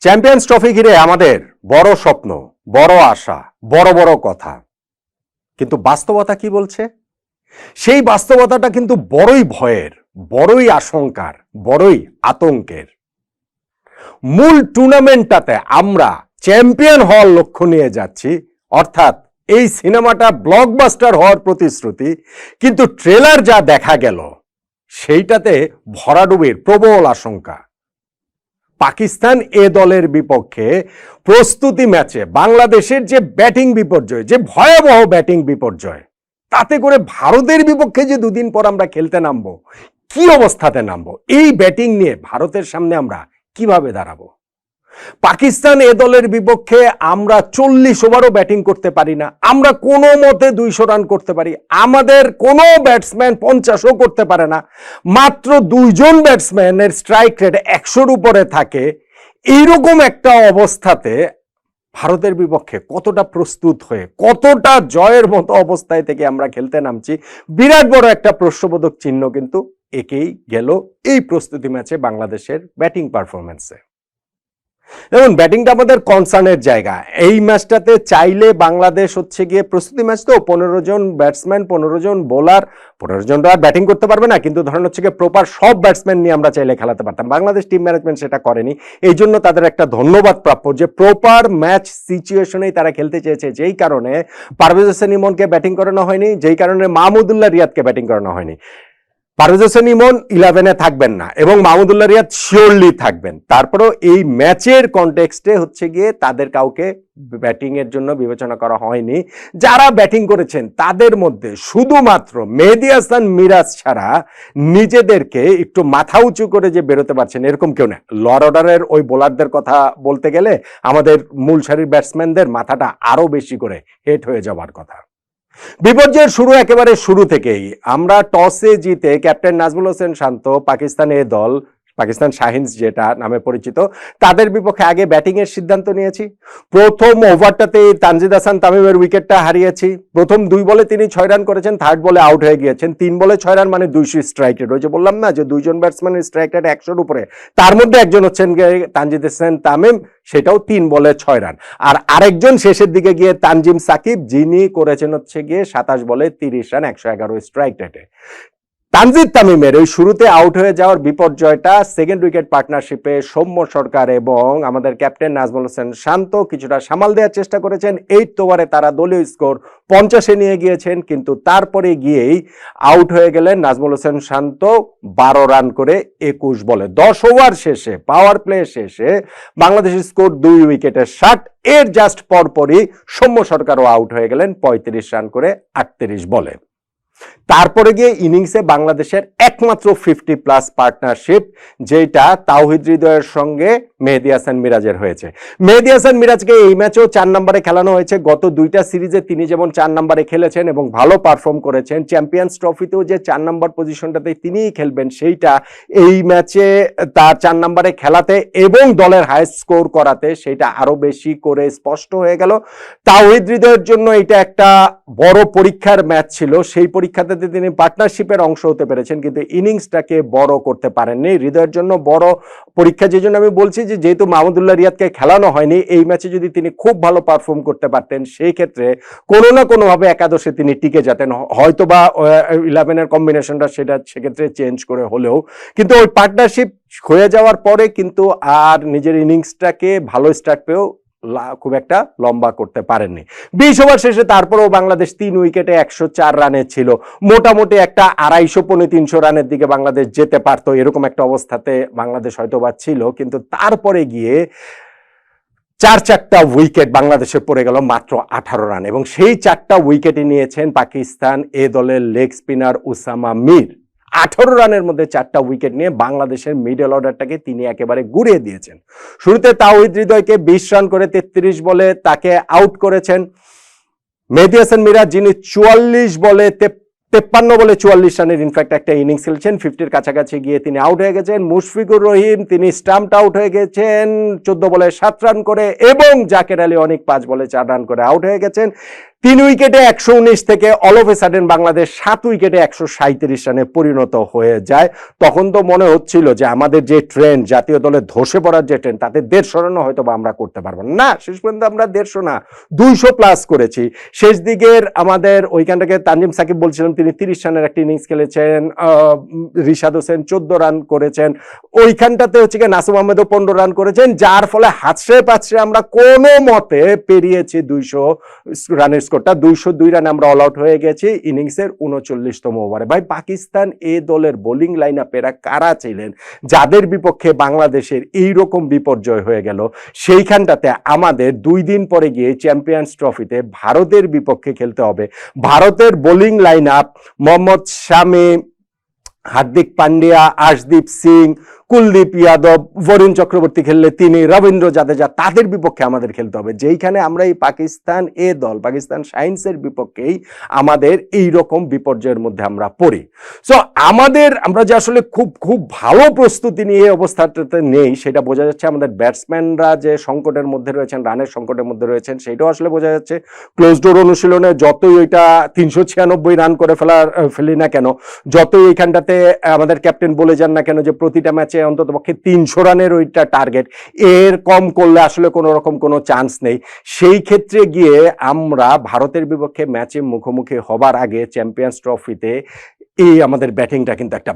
Champions trophy ঘিরে আমাদের বড় স্বপ্ন, বড় আশা, বড় বড় কথা, কিন্তু বাস্তবতা কি বলছে? সেই বাস্তবতাটা কিন্তু বড়ই ভয়ের, বড়ই আশঙ্কার, বড়ই আতঙ্কের। মূল টুর্নামেন্টটাতে আমরা চ্যাম্পিয়ন হওয়ার লক্ষ্য নিয়ে যাচ্ছি, অর্থাৎ এই সিনেমাটা ব্লকবাস্টার হওয়ার প্রতিশ্রুতি, কিন্তু ট্রেলার যা দেখা গেল সেইটাতে ভরাডুবির প্রবল আশঙ্কা। পাকিস্তান এ দলের বিপক্ষে প্রস্তুতি ম্যাচে বাংলাদেশের যে ব্যাটিং বিপর্যয়, যে ভয়াবহ ব্যাটিং বিপর্যয়, তাতে করে ভারতের বিপক্ষে যে দুদিন পর আমরা খেলতে নামবো, কি অবস্থাতে নামবো, এই ব্যাটিং নিয়ে ভারতের সামনে আমরা কিভাবে দাঁড়াবো? পাকিস্তান এ দলের বিপক্ষে আমরা 40 ওভারও ব্যাটিং করতে পারি না, আমরা কোনো মতে 200 রান করতে পারি, আমাদের কোনো ব্যাটসম্যান 50ও করতে পারে না, মাত্র 2 জন ব্যাটসম্যানের স্ট্রাইক রেট 100-র উপরে থাকে। এইরকম একটা অবস্থাতে ভারতের বিপক্ষে কতটা প্রস্তুত হয়ে, কতটা জয়ের মতো অবস্থায় থেকে আমরা খেলতে নামছি, বিরাট বড় একটা প্রশ্নবোধক চিহ্ন কিন্তু একেই গেল এই প্রস্তুতি ম্যাচে বাংলাদেশের ব্যাটিং পারফরমেন্সে। দেখুন, ব্যাটিংটা আমাদের কনসার্নের জায়গা। এই ম্যাচটাতে চাইলে বাংলাদেশ হচ্ছে গিয়ে প্রস্তুতি ম্যাচ তো 15 জন ব্যাটসম্যান, 15 জন বোলার, 15 জন তো আর ব্যাটিং করতে পারবে না, কিন্তু ধরেন হচ্ছে গিয়ে প্রপার সব ব্যাটসম্যান নিয়ে আমরা চাইলে খেলাতে পারতাম। বাংলাদেশ টিম ম্যানেজমেন্ট সেটা করেনি, এই জন্য তাদের একটা ধন্যবাদ প্রাপ্য যে প্রপার ম্যাচ সিচুয়েশনেই তারা খেলতে চেয়েছে। যেই কারণে পারভেজ হোসেন ইমনকে ব্যাটিং করানো হয়নি, যেই কারণে মাহমুদুল্লাহ রিয়াদকে ব্যাটিং করানো হয়নি। পারভেজ হোসেন ইমন 11-এ থাকবেন না এবং মাহমুদুল্লাহ রিয়াদ শিওরলি থাকবেন। তারপরেও এই ম্যাচের কনটেক্সটে হচ্ছে গিয়ে তাদের কাউকে ব্যাটিং এর জন্য বিবেচনা করা হয়নি। যারা ব্যাটিং করেছেন তাদের মধ্যে শুধুমাত্র মেহেদী হাসান মিরাজ ছাড়া নিজেদেরকে একটু মাথা উঁচু করে যে বেরোতে পারছেন এরকম কেউ না। লোয়ার অর্ডারের ওই বোলারদের কথা বলতে গেলে আমাদের মূল সারির ব্যাটসম্যানদের মাথাটা আরো বেশি করে হেট হয়ে যাওয়ার কথা। বিপর্যয়ের শুরু একেবারে শুরু থেকেই। আমরা টসে জিতে ক্যাপ্টেন নাজমুল হোসেন শান্ত, পাকিস্তান এ দল, পাকিস্তান শাহিনস যেটা নামে পরিচিত, তাদের বিপক্ষে আগে ব্যাটিং এর সিদ্ধান্ত নিয়েছি। প্রথম ওভারটাতে তানজিদ হাসান তামিমের উইকেটটা হারিয়েছি। প্রথম 2 বলে তিনি 6 রান করেছেন, থার্ড বলে আউট হয়ে গিয়েছেন। 3 বলে 6 রান মানে 200 স্ট্রাইক রেট। ওই যে বললাম না যে 2 জন ব্যাটসম্যানের স্ট্রাইক রেট 100-র উপরে, তার মধ্যে একজন হচ্ছেন তানজিদ হাসান তামিম, সেটাও 3 বলে 6 রান। আর আরেকজন শেষের দিকে গিয়ে তানজিম সাকিব, যিনি করেছেন হচ্ছে গিয়ে 27 বলে 30 রান 111 স্ট্রাইক রেটে। তানজিদ তামিমের ওই শুরুতে আউট হয়ে যাওয়ার বিপর্যয়টা সেকেন্ড উইকেট পার্টনারশিপে সৌম্য সরকার এবং আমাদের ক্যাপ্টেন নাজমুল হোসেন শান্ত কিছুটা সামাল দেওয়ার চেষ্টা করেছেন। 8th ওভারে তারা দলীয় স্কোর 50-এ নিয়ে গিয়েছেন, কিন্তু তারপরে গিয়েই আউট হয়ে গেলেন নাজমুল হোসেন শান্ত 12 রান করে 21 বলে। 10 ওভার শেষে, পাওয়ার প্লে শেষে বাংলাদেশের স্কোর 2 উইকেটের 60। এর জাস্ট পরপরই সৌম্য সরকারও আউট হয়ে গেলেন 35 রান করে 38 বলে। তারপরে গিয়ে ইনিংসে বাংলাদেশের একমাত্র 50+ পার্টনারশিপ, যেটা তাওহিদ হৃদয়ের সঙ্গে মেহেদী হাসান মিরাজের হয়েছে। মেহেদী হাসান মিরাজকে এই ম্যাচেও 4 নম্বরে খেলানো হয়েছে। গত 2টা সিরিজে তিনি যেমন 4 নম্বরে খেলেছেন এবং ভালো পারফর্ম করেছেন, চ্যাম্পিয়ন্স ট্রফিতেও যে 4 নম্বর পজিশনটাতে তিনিই খেলবেন, সেইটা এই ম্যাচে তার 4 নম্বরে খেলাতে এবং দলের হাইয়েস্ট স্কোর করাতে সেটা আরো বেশি করে স্পষ্ট হয়ে গেল। তাওহিদ হৃদয়ের জন্য এটা একটা বড় পরীক্ষার ম্যাচ ছিল। সেই পরীক্ষাতে তিনি পার্টনারশিপের অংশ হতে পেরেছেন, কিন্তু ইনিংসটাকে বড় করতে পারেননি। হৃদয়ের জন্য বড় পরীক্ষা, যে জন্য আমি বলছি যে যেহেতু মাহমুদুল্লাহ রিয়াদকে খেলানো হয়নি, এই ম্যাচে যদি তিনি খুব ভালো পারফর্ম করতে পারতেন, সেই ক্ষেত্রে কোনো না কোনোভাবে একাদশে তিনি টিকে যেতেন, হয়তো বা 11-এর কম্বিনেশনটা সেটা সেক্ষেত্রে চেঞ্জ করে হলেও। কিন্তু ওই পার্টনারশিপ হয়ে যাওয়ার পরে কিন্তু আর নিজের ইনিংসটাকে ভালো স্টার্ট পেয়েও খুব একটা লম্বা করতে পারেননি। 20 ওভার শেষে তারপরেও বাংলাদেশ 3 উইকেটে 104 রানে ছিল। মোটামুটি একটা 250-300 রানের দিকে বাংলাদেশ যেতে পারতো, এরকম একটা অবস্থাতে বাংলাদেশ হয়তো বা ছিল। কিন্তু তারপরে গিয়ে 4টা উইকেট বাংলাদেশে পড়ে গেল মাত্র 18 রান, এবং সেই 4টা উইকেটই নিয়েছেন পাকিস্তান এ দলের লেগ স্পিনার উসামা মির। 18 রানের মধ্যে 4টা উইকেট নিয়ে বাংলাদেশের মিডল অর্ডারটাকে তিনি একেবারে গুড়িয়ে দিয়েছেন। শুরুতে তাওহিদ হৃদয়কে 20 রান করে 33 বলে তাকে আউট করেছেন। মেহেদী হাসান মিরাজ, যিনি 44 বলে 53 বলে 44 রানের ইনফ্যাক্ট একটা ইনিংস খেলছেন, 50-র কাছাকাছি গিয়ে তিনি আউট হয়ে গেছেন। মুশফিকুর রহিম, তিনি স্টাম্পড আউট হয়ে গেছেন 14 বলে 7 রান করে, এবং জাকের আলী অনেক 5 বলে 4 রান করে আউট হয়ে গেছেন। 3 উইকেটে 119 থেকে all of a sudden Bangladesh 7 উইকেটে 137 রানে পরিণত হয়ে যায়। তখন তো মনে হচ্ছিল যে আমাদের যে ট্রেন্ড, জাতীয় দলে ধসে পড়ার যে ট্রেন্ড, তাতে 150 রানও হয়তো বা আমরা করতে পারবো না। শেষ পর্যন্ত আমরা 150 না 200 প্লাস করেছি। শেষ দিকের আমাদের ওইখানটাকে তানজিম সাকিব বলছিলাম তিনি 30 রানের একটা ইনিংস খেলেছেন, রিশাদ হোসেন 14 রান করেছেন, ওইখানটাতে হচ্ছে গিয়ে নাসুম আহমেদও 15 রান করেছেন, যার ফলে হাতড়ে পাতড়ে আমরা কোনো মতে পেরিয়েছি 200 রানের স্কোরটা। 202 রানে আমরা অল আউট হয়ে গেছি ইনিংসের 39তম ওভারে। ভাই, পাকিস্তান এ দলের বোলিং লাইন আপেরা কারা ছিলেন যাদের বিপক্ষে বাংলাদেশের এইরকম বিপর্যয় হয়ে গেল? সেইখানটাতে আমাদের 2 দিন পরে গিয়ে চ্যাম্পিয়ন্স ট্রফিতে ভারতের বিপক্ষে খেলতে হবে। ভারতের বোলিং লাইন আপ মোহাম্মদ শামি, হার্দিক পান্ডিয়া, আশদীপ সিং, কুলদীপ যাদব, বরুণ চক্রবর্তী খেললে তিনি, রবীন্দ্র জাদেজা, তাদের বিপক্ষে আমাদের খেলতে হবে। যেইখানে আমরা এই পাকিস্তান এ দল, পাকিস্তান শাইন্সের বিপক্ষেই আমাদের এই রকম বিপর্যয়ের মধ্যে আমরা পড়ি। সো আমরা যে আসলে খুব ভালো প্রস্তুতি নিয়ে অবস্থাটাতে নেই সেটা বোঝা যাচ্ছে। আমাদের ব্যাটসম্যানরা যে সংকটের মধ্যে রয়েছেন, রানের সংকটের মধ্যে রয়েছেন, সেটাও আসলে বোঝা যাচ্ছে। ক্লোজ ডোর অনুশীলনে যতই ওইটা 396 রান করে ফেলি না কেন, যতই এইখানটাতে আমাদের ক্যাপ্টেন বলে যান না কেন যে প্রতিটা ম্যাচে অন্তত পক্ষে 300 রানের ওইটা টার্গেট, এর কম করলে আসলে কোনো রকম কোনো চান্স নেই। সেই ক্ষেত্রে গিয়ে আমরা ভারতের বিপক্ষে ম্যাচে মুখোমুখি হবার আগে চ্যাম্পিয়ন্স ট্রফিতে এই আমাদের ব্যাটিংটা কিন্তু একটা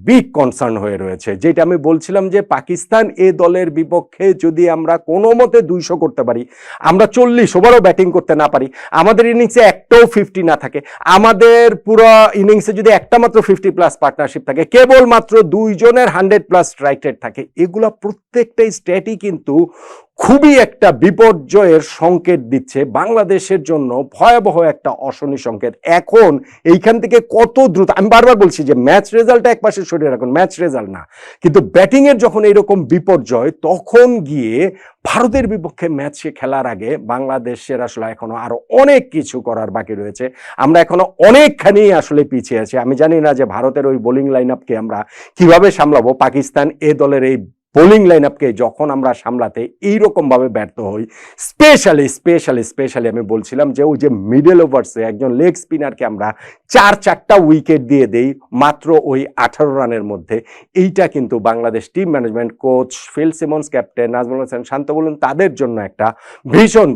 বিগ কনসার্ন হয়ে রয়েছে। যেটা আমি বলছিলাম যে পাকিস্তান এ দলের বিপক্ষে যদি আমরা কোনো মতে 200 করতে পারি, আমরা 40 ওভারও ব্যাটিং করতে না পারি, আমাদের ইনিংসে একটাও 50 না থাকে, আমাদের পুরো ইনিংসে যদি একটা মাত্র 50 প্লাস পার্টনারশিপ থাকে, কেবলমাত্র 2 জনের 100 প্লাস স্ট্রাইক রেট থাকে, এগুলা প্রত্যেকটাই স্ট্যাটই কিন্তু খুবই একটা বিপর্যয়ের সংকেত দিচ্ছে বাংলাদেশের জন্য, ভয়াবহ একটা অশনি সংকেত। এখন এইখান থেকে কত দ্রুত, আমি বারবার বলছি যে ম্যাচ রেজাল্টটা এক পাশে সরিয়ে রাখুন, ম্যাচ রেজাল্ট না, কিন্তু ব্যাটিং এর যখন এইরকম বিপর্যয়, তখন গিয়ে ভারতের বিপক্ষে ম্যাচে খেলার আগে বাংলাদেশের আসলে এখনো আরো অনেক কিছু করার বাকি রয়েছে। আমরা এখনো অনেকখানি আসলে পিছিয়ে আছি। আমি জানি না যে ভারতের ওই বোলিং লাইন আপকে আমরা কিভাবে সামলাবো। পাকিস্তান এ দলের এই বোলিং লাইন আপকে যখন আমরা সামলাতে এইরকম ভাবে ব্যর্থ হই, স্পেশালি আমি বলছিলাম যে ওই যে মিডল ওভার্সে একজন লেগ স্পিনারকে আমরা 4টা উইকেট দিয়ে দেই মাত্র ওই 18 রানের মধ্যে, এইটা কিন্তু Bangladesh team management, coach Phil Simmons, captain Najmul Hossain Shanto বলুন, তাদের জন্য একটা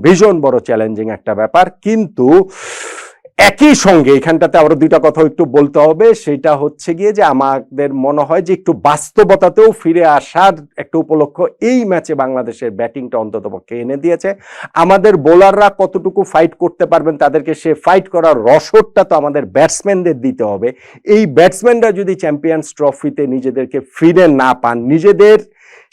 ভীষণ বড় চ্যালেঞ্জিং একটা ব্যাপার। কিন্তু একই সঙ্গে এখানটাতে আরো 2টা কথা একটু বলতে হবে। সেটা হচ্ছে গিয়ে যে আমাদের মনে হয় যে একটু বাস্তবতাতেও ফিরে আসার একটা উপলক্ষ এই ম্যাচে বাংলাদেশের ব্যাটিংটা অন্তত পক্ষে এনে দিয়েছে। আমাদের বোলাররা কতটুকু ফাইট করতে পারবেন, তাদেরকে সে ফাইট করার রসদটা তো আমাদের ব্যাটসম্যানদের দিতে হবে। এই ব্যাটসম্যানরা যদি চ্যাম্পিয়ন্স ট্রফিতে নিজেদেরকে ফিরে না পান, নিজেদের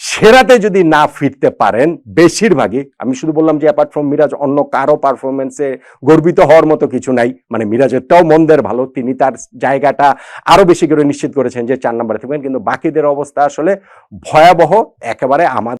সেরাতে যদি না ফিরতে পারেন, বেশিরভাগই, আমি শুধু বললাম যে অ্যাপার্ট ফ্রম মিরাজ অন্য কারো পারফরমেন্সে গর্বিত হওয়ার মতো কিছু নাই, মানে মিরাজেরটাও মন্দের ভালো, তিনি তার জায়গাটা আরো বেশি করে নিশ্চিত করেছেন যে 4 নম্বরে থাকবেন, কিন্তু বাকিদের অবস্থা আসলে ভয়াবহ একেবারে। আমাদের